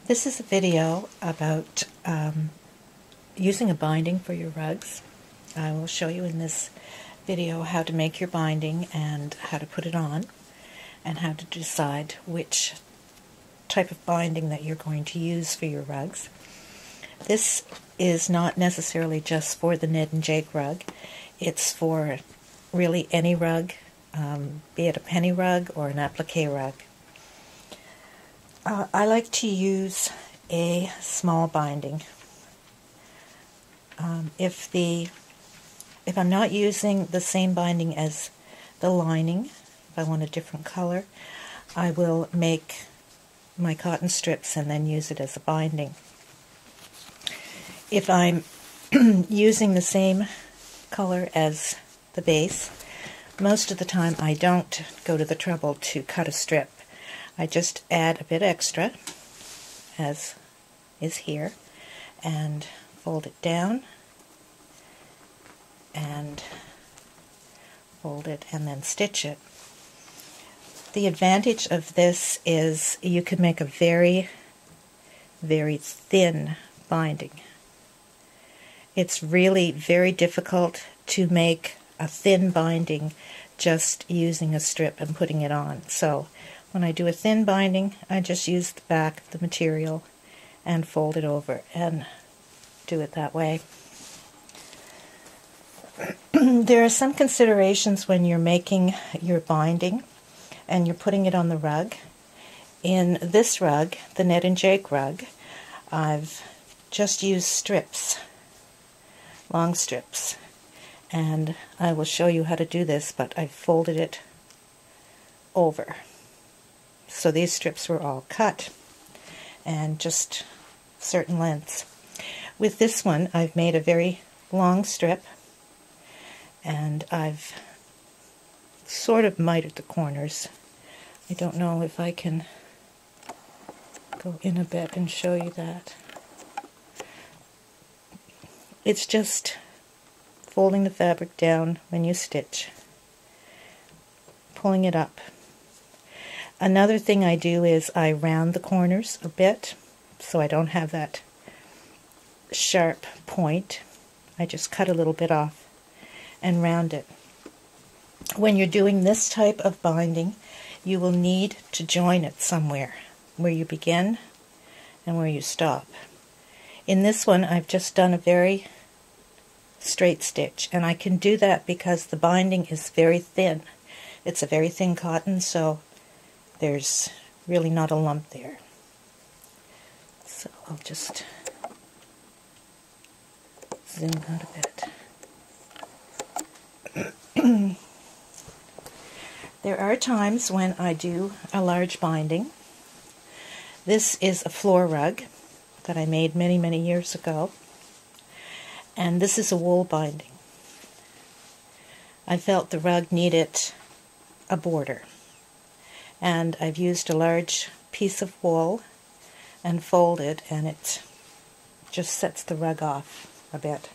This is a video about using a binding for your rugs. I will show you in this video how to make your binding and how to put it on and how to decide which type of binding that you're going to use for your rugs. This is not necessarily just for the Ned and Jake rug. It's for really any rug, be it a penny rug or an applique rug. I like to use a small binding. If I'm not using the same binding as the lining, if I want a different color, I will make my cotton strips and then use it as a binding. If I'm using the same color as the base, most of the time I don't go to the trouble to cut a strip. I just add a bit extra, as is here, and fold it down, and fold it, and then stitch it. The advantage of this is you can make a very, very thin binding. It's really very difficult to make a thin binding just using a strip and putting it on. So when I do a thin binding, I just use the back of the material and fold it over and do it that way. There are some considerations when you're making your binding and you're putting it on the rug. In this rug, the Ned and Jake rug, I've just used strips, long strips, and I will show you how to do this, but I folded it over. So these strips were all cut and just certain lengths. With this one, I've made a very long strip, and I've sort of mitered the corners. I don't know if I can go in a bit and show you that. It's just folding the fabric down when you stitch, pulling it up. Another thing I do is I round the corners a bit so I don't have that sharp point. I just cut a little bit off and round it. When you're doing this type of binding, you will need to join it somewhere, where you begin and where you stop. In this one, I've just done a very straight stitch, and I can do that because the binding is very thin. It's a very thin cotton, so there's really not a lump there. So I'll just zoom out a bit. There are times when I do a large binding. This is a floor rug that I made many, many years ago, and this is a wool binding. I felt the rug needed a border, and I've used a large piece of wool and folded, and it just sets the rug off a bit.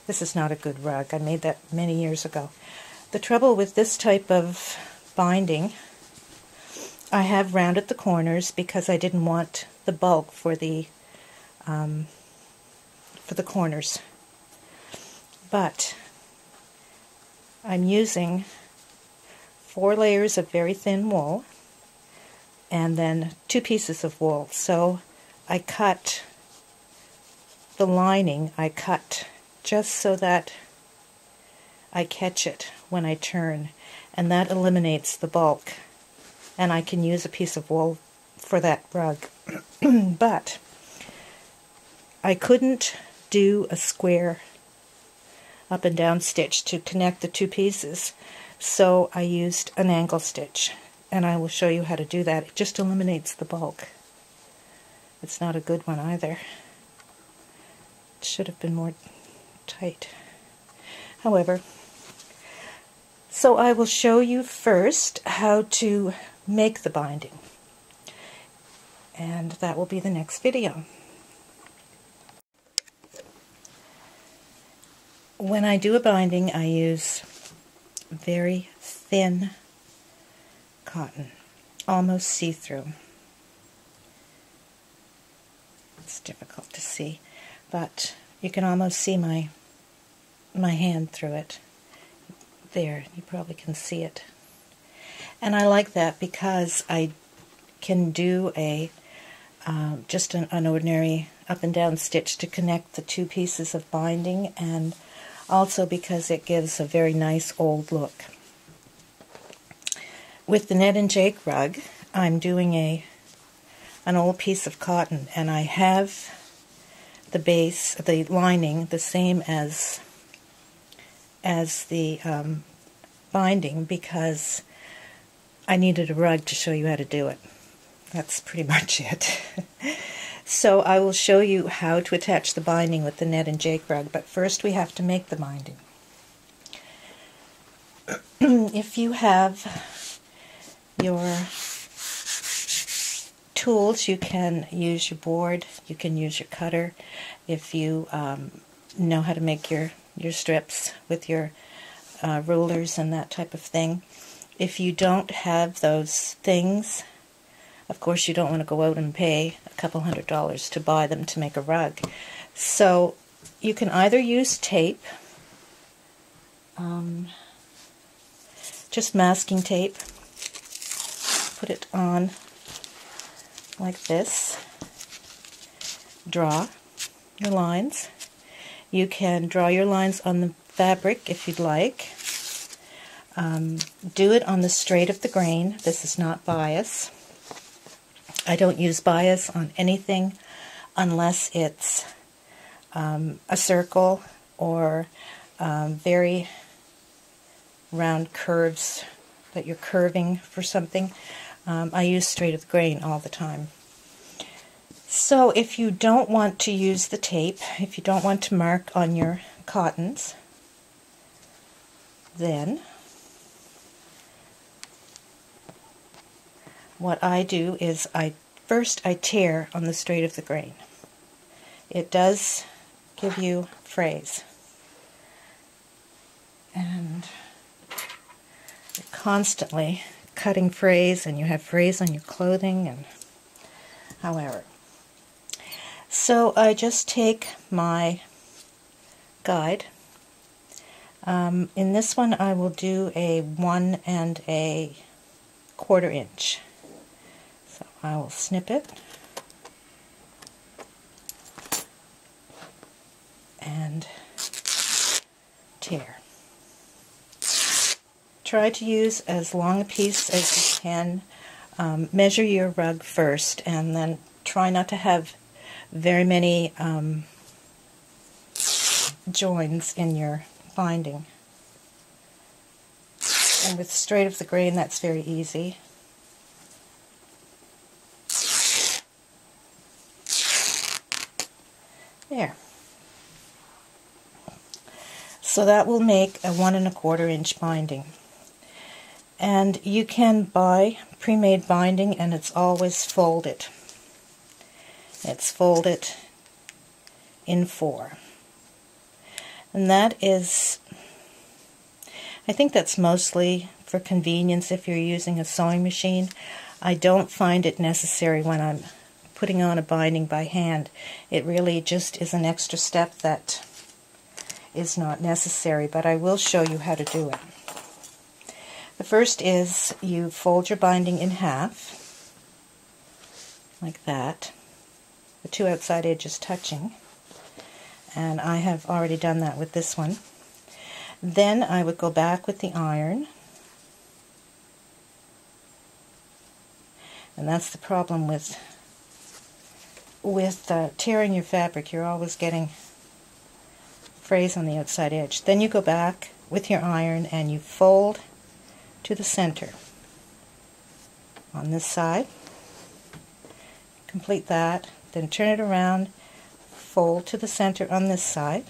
This is not a good rug. I made that many years ago. The trouble with this type of binding, I have rounded the corners because I didn't want the bulk for the corners. But I'm using 4 layers of very thin wool and then 2 pieces of wool. So I cut the lining, I cut just so that I catch it when I turn, and that eliminates the bulk, and I can use a piece of wool for that rug. But I couldn't do a square up and down stitch to connect the 2 pieces, so I used an angle stitch, and I will show you how to do that. It just eliminates the bulk. It's not a good one either. It should have been more tight. However, so I will show you first how to make the binding, and that will be the next video. When I do a binding, I use very thin cotton, almost see-through. It's difficult to see, but you can almost see my hand through it. There, you probably can see it. And I like that because I can do a just an ordinary up and down stitch to connect the two pieces of binding, and also because it gives a very nice old look. With the Ned and Jake rug, I'm doing an old piece of cotton, and I have the base, the lining, the same as the binding, because I needed a rug to show you how to do it. That's pretty much it. So I will show you how to attach the binding with the Ned and Jake rug, but first we have to make the binding. If you have your tools, you can use your board, you can use your cutter. If you know how to make your strips with your rulers and that type of thing. If you don't have those things, of course you don't want to go out and pay a couple $100 to buy them to make a rug. So you can either use tape, just masking tape, put it on like this, draw your lines. You can draw your lines on the fabric if you'd like. Do it on the straight of the grain. This is not bias. I don't use bias on anything unless it's a circle or very round curves that you're curving for something. I use straight of the grain all the time. So if you don't want to use the tape, if you don't want to mark on your cottons, then what I do is first I tear on the straight of the grain. It does give you frays, and you're constantly cutting frays, and you have frays on your clothing, and however. So I just take my guide. In this one I will do a 1 1/4 inch. So I will snip it and tear. Try to use as long a piece as you can. Measure your rug first, and then try not to have very many joins in your binding. And with straight of the grain, that's very easy. There. So that will make a 1 1/4 inch binding. And you can buy pre-made binding, and it's always folded. It's folded in 4. And that is, I think that's mostly for convenience if you're using a sewing machine. I don't find it necessary when I'm putting on a binding by hand. It really just is an extra step that is not necessary, but I will show you how to do it. The first is you fold your binding in half, like that, the two outside edges touching, and I have already done that with this one. Then I would go back with the iron, and that's the problem with tearing your fabric. You're always getting frays on the outside edge. Then you go back with your iron and you fold to the center on this side. Complete that, then turn it around, fold to the center on this side.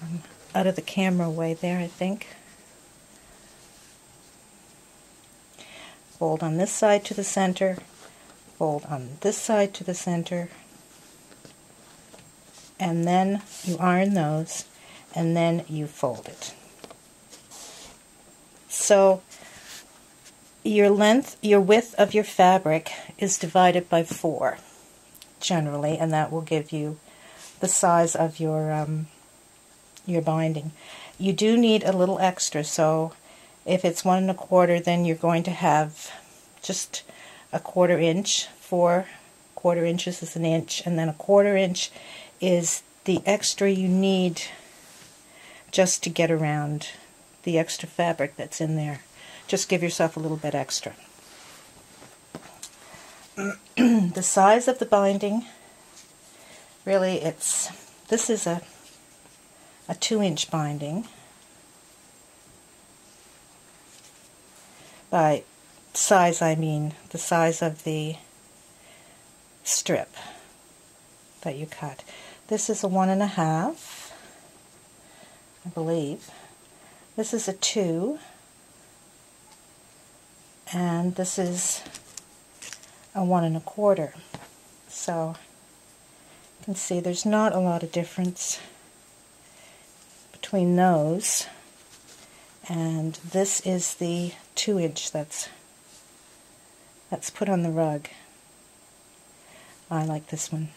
I'm out of the camera way there, I think. Fold on this side to the center, fold on this side to the center, and then you iron those, and then you fold it. So your width of your fabric is divided by 4 generally, and that will give you the size of your binding. You do need a little extra, so if it's 1 1/4, then you're going to have just a 1/4 inch. 4 1/4 inches is an inch, and then a 1/4 inch is the extra you need just to get around the extra fabric that's in there. Just give yourself a little bit extra. The size of the binding, really, this is a 2-inch binding. By size, I mean the size of the strip that you cut. This is a 1 1/2, I believe. This is a 2, and this is a 1 1/4. So you can see there's not a lot of difference between those. And this is the 2-inch that's put on the rug. I like this one.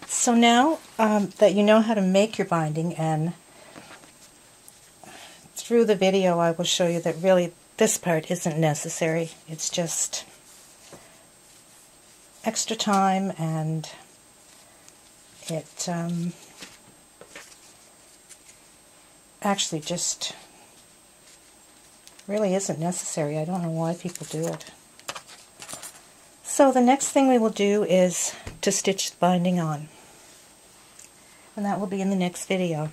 So now that you know how to make your binding, and through the video I will show you that really this part isn't necessary. It's just extra time, and it actually just really isn't necessary. I don't know why people do it. So the next thing we will do is to stitch the binding on, and that will be in the next video.